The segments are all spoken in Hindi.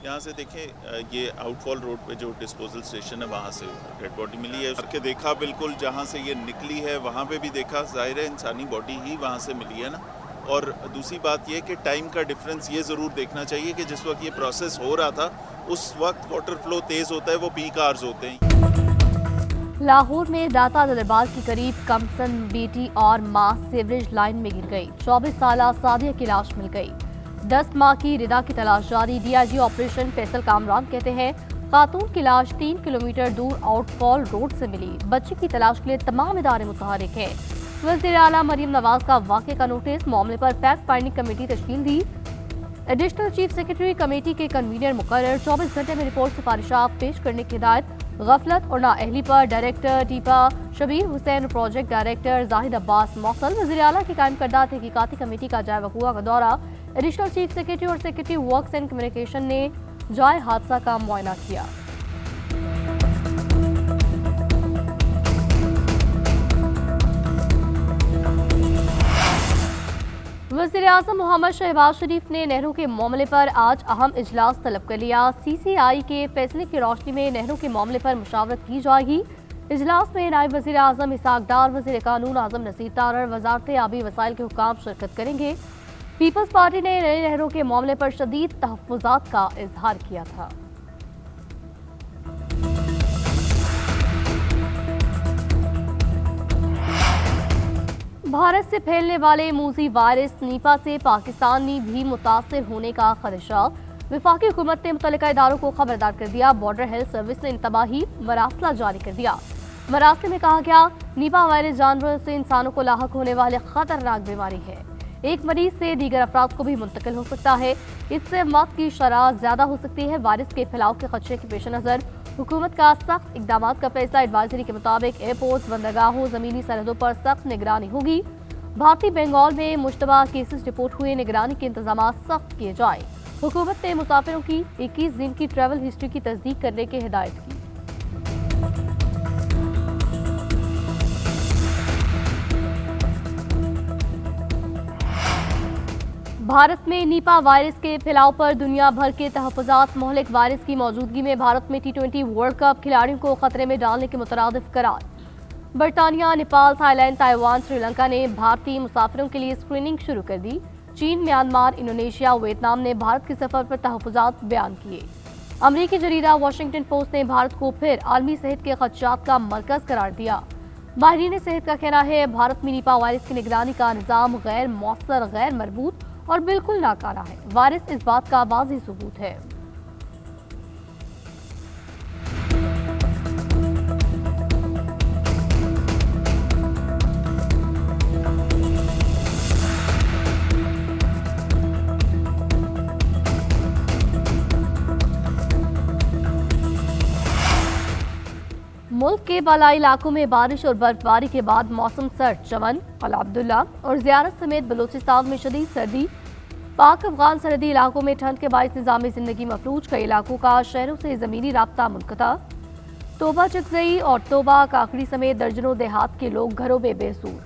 यहाँ से देखें ये आउटफॉल रोड पे जो डिस्पोजल स्टेशन है वहाँ से डेड बॉडी मिली है करके देखा, बिल्कुल जहाँ से ये निकली है वहाँ पे भी देखा, जाहिर है इंसानी बॉडी ही वहाँ से मिली है ना। और दूसरी बात ये कि टाइम का डिफरेंस ये ज़रूर देखना चाहिए कि जिस वक्त ये प्रोसेस हो रहा था उस वक्त वाटर फ्लो तेज़ होता है, वो पीक आवर्स होते हैं। लाहौर में दाता दरबार के करीब कमसन बेटी और मां सीवरेज लाइन में गिर गई। 24 साल सादिया की लाश मिल गई। 10 माह की रिदा की तलाश जारी। डीआईजी ऑपरेशन फैसल कामरान कहते हैं खातून की लाश 3 किलोमीटर दूर आउटफॉल रोड से मिली। बच्चे की तलाश के लिए तमाम इदारे मुतहरिक हैं। वज़ीर आला मरियम नवाज का वाक़े का नोटिस, मामले पर फैक्ट फाइंडिंग कमेटी तश्कील दी। एडिशनल चीफ सेक्रेटरी कमेटी के कन्वीनर मुकर्रर। 24 घंटे में रिपोर्ट सिफारिशात पेश करने की हिदायत। गफलत और नाअहली पर director टीपा Shabir Hussain, project director Zahid Abbas मौसल। वज़ीर आला की कायम करदा तहकीकाती कमेटी का जाए वकूआ का दौरा। एडिशनल चीफ सेक्रेटरी और सेक्रेटरी वर्क्स एंड कम्युनिकेशन ने जाए हादसा का मुआयना किया। वज़ीर-ए-आज़म मोहम्मद शहबाज शरीफ ने नहरों के मामले पर आज अहम इजलास तलब कर लिया। CCI के फैसले की रोशनी में नहरों के मामले पर मुशावरत की जाएगी। इजलास में नायब वज़ीर-ए-आज़म इसाक डार, वज़ीर कानून आज़म नसीर तारर, वज़ारत आबी वसाइल के हुक्काम शिरकत करेंगे। पीपल्स पार्टी ने नई नहरों के मामले पर शदीद तहफ़्फ़ुज़ात का इजहार किया था। भारत से फैलने वाले मूजी वायरस नीपा से पाकिस्तान में भी मुतासर होने का खदशा। वफाकी हुकूमत ने मुतल्लिका इदारों को खबरदार कर दिया। बॉर्डर हेल्थ सर्विस ने इंतबाही मरासला जारी कर दिया। मरासले में कहा गया नीपा वायरस जानवरों से इंसानों को लाहक होने वाली खतरनाक बीमारी है। एक मरीज से दीगर अफराद को भी मुंतकिल हो सकता है। इससे मौत की शरह ज्यादा हो सकती है। वायरस के फैलाव के खदशे के पेश नजर हुकूमत का सख्त इकदाम का फैसला। एडवाइजरी के मुताबिक एयरपोर्ट, बंदरगाहों, जमीनी सरहदों पर सख्त निगरानी होगी। भारतीय बंगाल में मुश्तबा केसेस रिपोर्ट हुए। निगरानी के इंतजाम सख्त किए जाए। हुकूमत ने मुसाफिरों की 21 दिन की ट्रैवल हिस्ट्री की तस्दीक करने की हिदायत की। भारत में नीपा वायरस के फैलाव पर दुनिया भर के तहफ़्फ़ुज़ात। मोहलिक वायरस की मौजूदगी में भारत में T20 वर्ल्ड कप खिलाड़ियों को खतरे में डालने के मुतरादिफ करार। बरतानिया, नेपाल, थाईलैंड, ताइवान, श्रीलंका ने भारतीय मुसाफिरों के लिए स्क्रीनिंग शुरू कर दी। चीन, म्यांमार, इंडोनेशिया, वियतनाम ने भारत के सफर पर तहफ़्फ़ुज़ात बयान किए। अमरीकी जरीदा वॉशिंगटन पोस्ट ने भारत को फिर आलमी सेहत के खदशात का मरकज करार दिया। माहिरीन सेहत का कहना है भारत में नीपा वायरस की निगरानी का निज़ाम गैर मौसर, गैर मरबूत और बिल्कुल नाकारा है। वायरस इस बात का वाज़ेह सबूत है। मुल्क के बालाई इलाकों में बारिश और बर्फबारी के बाद मौसम सर्द। चमन, अला अब्दुल्ला और ज़ियारत समेत बलूचिस्तान में शदीद सर्दी। पाक अफगान सरहदी इलाकों में ठंड के बायस निज़ामी ज़िंदगी मफलूज। कई इलाकों का शहरों से ज़मीनी राब्ता मुनक़ता। तोबा चकजई और तोबा काकड़ी समेत दर्जनों देहात के लोग घरों में बेसूर।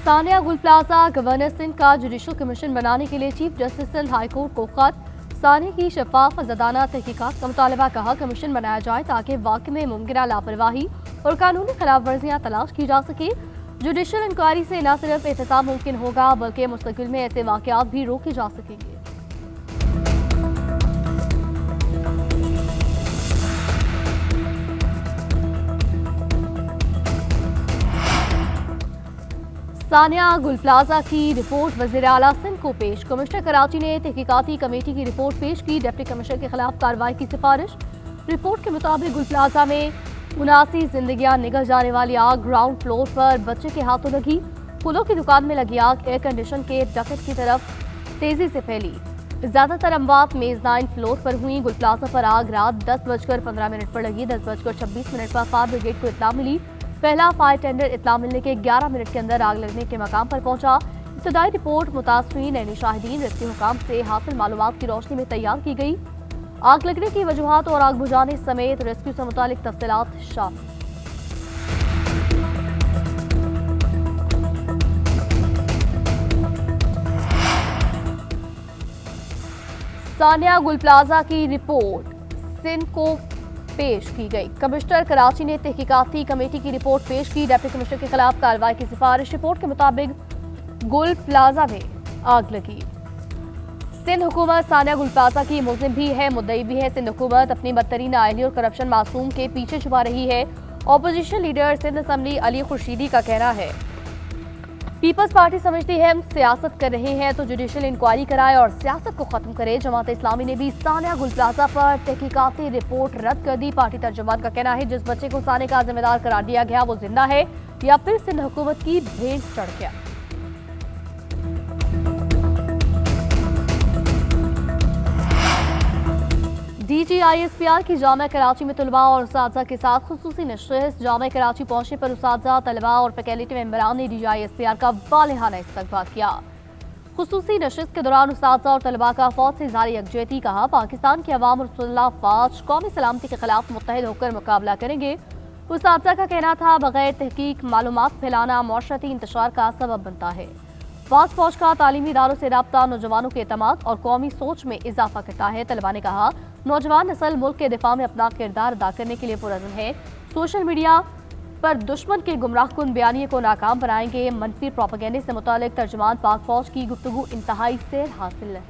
सानिया गुल प्लाजा गवर्नर सिंध का जुडिशल कमीशन बनाने के लिए chief justice Sindh high court को खत। सानिया की शफाफ ज़दाना तहकीकात का मुतालबा। कहा कमीशन बनाया जाए ताकि वाक़ई में मुमकिन लापरवाही और कानूनी खिलाफ वर्जियाँ तलाश की जा सके। जुडिशल इंक्वायरी से न सिर्फ एहतसाब मुमकिन होगा बल्कि मुस्तकिल में ऐसे वाक़यात भी रोके जा सकेंगे। सानिया गुल प्लाजा की रिपोर्ट वज़ीर आला सिंध को पेश। कमिश्नर कराची ने तहकीकाती कमेटी की रिपोर्ट पेश की। डिप्टी कमिश्नर के खिलाफ कार्रवाई की सिफारिश। रिपोर्ट के मुताबिक गुल प्लाजा में 79 जिंदगियां निगल जाने वाली आग ग्राउंड फ्लोर पर बच्चे के हाथों लगी। फूलों की दुकान में लगी आग एयर कंडीशन के डकट की तरफ तेजी से फैली। ज्यादातर अमवात मेजनाइन फ्लोर पर हुई। गुल प्लाजा पर आग रात 10:15 पर लगी। 10:26 पर फायर ब्रिगेड को इत्तला मिली। पहला फायर टेंडर इत्तला मिलने के 11 मिनट के अंदर आग लगने के मकाम पर पहुंचा। इब्तदाई रिपोर्ट मुतासरीन यानी शाहिदीन रेस्क्यू हुकाम से हासिल मालूमात की रोशनी में तैयार की गई। आग लगने की वजूहात और आग बुझाने समेत रेस्क्यू से मुतालिक तफसीलात शामिल। सानिया गुल प्लाजा की रिपोर्ट सिंध को पेश की गई। कमिश्नर कराची ने तहकीकाती कमेटी की रिपोर्ट पेश की। डिप्टी कमिश्नर के खिलाफ कार्रवाई की सिफारिश। रिपोर्ट के मुताबिक गुल प्लाजा में आग लगी। सिंध हुकूमत सानिया गुल प्लाजा की मुल्जिम भी है, मुद्दई भी है। सिंध हुकूमत अपनी बदतरीन नाअहली और करप्शन मासूम के पीछे छुपा रही है। Opposition leader Sindh assembly Ali Khurshidi का कहना है, पीपल्स पार्टी समझती है हम सियासत कर रहे हैं तो जुडिशल इंक्वायरी कराए और सियासत को खत्म करे। जमात इस्लामी ने भी सानिया गुल प्लाजा पर तहकीकाती रिपोर्ट रद्द कर दी। पार्टी तर्जुमान का कहना है, जिस बच्चे को सानिया का जिम्मेदार करार दिया गया वो जिंदा है या फिर सिंध हुकूमत की भेंट चढ़ गया। DGISPR की जामिया कराची में तलबा और उस्ताज़ा के साथ खुसूसी नशिस्त। जामिया कराची पहुंचने पर उस्ताज़ा, तलबा और फैकल्टी मेंबरान ने DGISPR का वालिहाना इस्तकबाल किया। खुसूसी नशिस्त के दौरान उस्ताज़ा और तलबा का फौज से जारी यकजहती कहा, पाकिस्तान की अवाम और सुल्ला फाज कौमी सलामती के खिलाफ मुत्तहिद होकर मुकाबला करेंगे। उस्ताज़ा का कहना था, बगैर तहकीक मालूमात फैलाना मौशरती इंतशार का सबब बनता है। फाज फौज का तालीमी इदारों से राब्ता नौजवानों के एतमाद और कौमी सोच में इजाफा करता है। तलबा ने कहा, नौजवान नस्ल मुल्क के दिफा में अपना किरदार अदा करने के लिए पुरअज़्म है। सोशल मीडिया पर दुश्मन के गुमराहकुन बयानिए को नाकाम बनाएंगे। मनफी प्रोपेगेंडे से मुतालिक तर्जुमान पाक फौज की गुफ्तगू इंतहाई सैर हासिल है।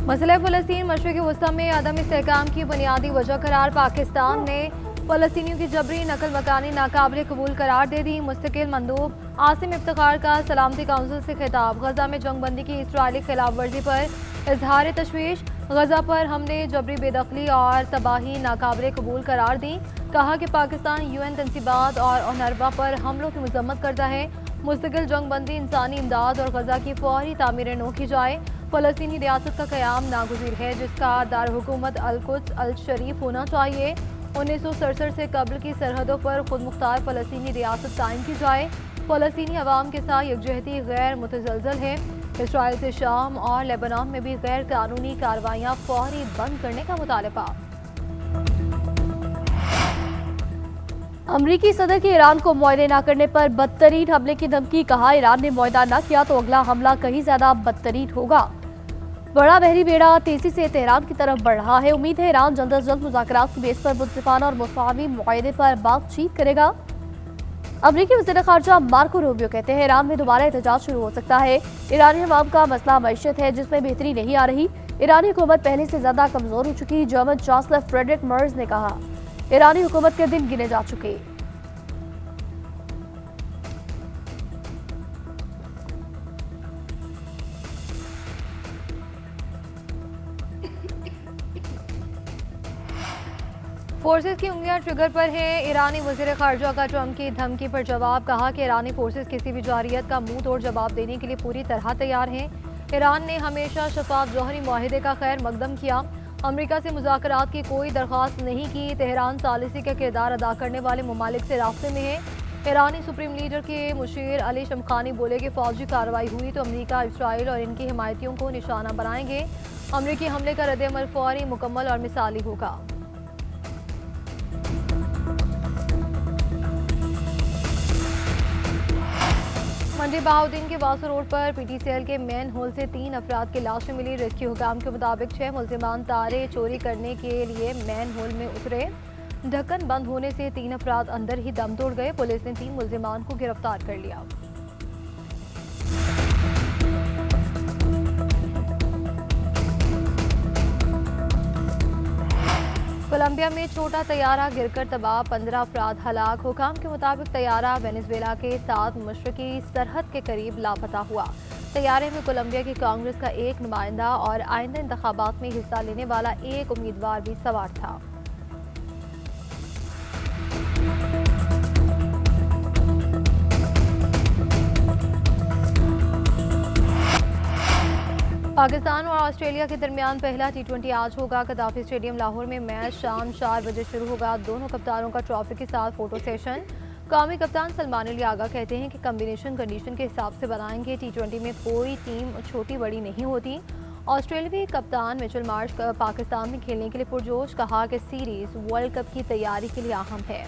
मसला फ़लस्तीन मशरिक़ वस्ता में अदम इस्तेहकाम की बुनियादी वजह करार पाकिस्तान ने फ़लस्तीनियों की जबरी नकल मकानी नाकाबिल कबूल करार दे दी। मुस्तकिल मंदूब आसिम इफ्तिखार का सलामती काउंसिल से खिताब। गजा में जंगबंदी की इसराइली खिलाफ वर्जी पर इजहार तशवीश। गजा पर हमले, जबरी बेदखली और तबाही नाकाबिल कबूल करार दी। कहा कि पाकिस्तान UN तनसीबात और ओनरवा पर हमलों की मजम्मत करता है। मुस्तकिल जंगबंदी, इंसानी इमदाद और गजा की फौरी तामीर नो की जाए। फ़लस्तीनी रियासत का क़याम नागुज़ीर है, जिसका दारहुकूमत अल-कुद्स अल-शरीफ होना चाहिए। 1967 से कब्ल की सरहदों पर खुद मुख्तार फ़लस्तीनी रियासत कायम की जाए। फ़लस्तीनी अवाम के साथ यकजहती गैर मुतज़लज़ल है। इसराइल से शाम और लेबनान में भी गैर कानूनी कार्रवाइयाँ फौरी बंद करने का मुतालबा। अमरीकी सदर की ईरान को मुआहदे न करने पर बदतरीन हमले की धमकी। कहा, ईरान ने मुआहदा न किया तो अगला हमला कहीं ज्यादा बदतरीन होगा। बड़ा बहरी बेड़ा तेजी से तेहरान की तरफ बढ़ रहा है। उम्मीद है ईरान जल्द अज जल्द मुज़ाकरात की बेस पर मुनसिफाना और मुसावी मुआहदे पर बातचीत करेगा। अमरीकी वज़ीर ख़ारजा मार्को रूबियो कहते हैं, ईरान में दोबारा एहतजाज शुरू हो सकता है। ईरानी अवाम का मसला मईशत है, जिसमें बेहतरी नहीं आ रही। ईरानी हुकूमत पहले से ज्यादा कमजोर हो चुकी। जर्मन चांसलर फ्रेडरिक मर्ज ने कहा, ईरानी हुकूमत के दिन गिने जा चुके। फोर्सेस की उंगलियां ट्रिगर पर हैं। ईरानी वज़ीर ख़ारजा का ट्रंप की धमकी पर जवाब। कहा कि ईरानी फोर्सेस किसी भी जारियत का मुंह तोड़ जवाब देने के लिए पूरी तरह तैयार हैं। ईरान ने हमेशा शफाफ जौहरी मुआहिदे का खैर मकदम किया। अमेरिका से मुज़ाकरात की कोई दरख्वास्त नहीं की। तेहरान सालिसी का किरदार अदा करने वाले ममालिक से रास्ते में है। ईरानी सुप्रीम लीडर के मुशीर अली शमखानी बोले कि फौजी कार्रवाई हुई तो अमेरिका, इसराइल और इनकी हिमायतियों को निशाना बनाएंगे। अमेरिकी हमले का रद्द-ए-अमल फौरी, मुकम्मल और मिसाली होगा। मंडी बहाउद्दीन के वासु रोड पर PTCL के मैन होल से 3 अफराद की लाशें मिली। रेस्क्यू हुकाम के मुताबिक 6 मुल्जिमान तारे चोरी करने के लिए मैन होल में उतरे। ढक्कन बंद होने से 3 अफराद अंदर ही दम तोड़ गए। पुलिस ने 3 मुल्जिमान को गिरफ्तार कर लिया। कोलंबिया में छोटा तैयारा गिरकर तबाह, 15 अफराद हलाक। हुकाम के मुताबिक तैयारा वेनेजुएला के साथ मशरकी सरहद के करीब लापता हुआ। तैयारे में कोलंबिया की कांग्रेस का एक नुमाइंदा और आइंदा इंतखाबात में हिस्सा लेने वाला एक उम्मीदवार भी सवार था। पाकिस्तान और ऑस्ट्रेलिया के दरमियान पहला T20 आज होगा। कदाफी स्टेडियम लाहौर में मैच शाम 4 बजे शुरू होगा। दोनों कप्तानों का ट्रॉफी के साथ फोटो सेशन। कौमी कप्तान सलमान अली आगा कहते हैं कि कम्बिनेशन कंडीशन के हिसाब से बनाएंगे। T20 में कोई टीम छोटी बड़ी नहीं होती। ऑस्ट्रेलियावी कप्तान मिचेल मार्श पाकिस्तान में खेलने के लिए पुरजोश, कहा कि सीरीज वर्ल्ड कप की तैयारी के लिए अहम है।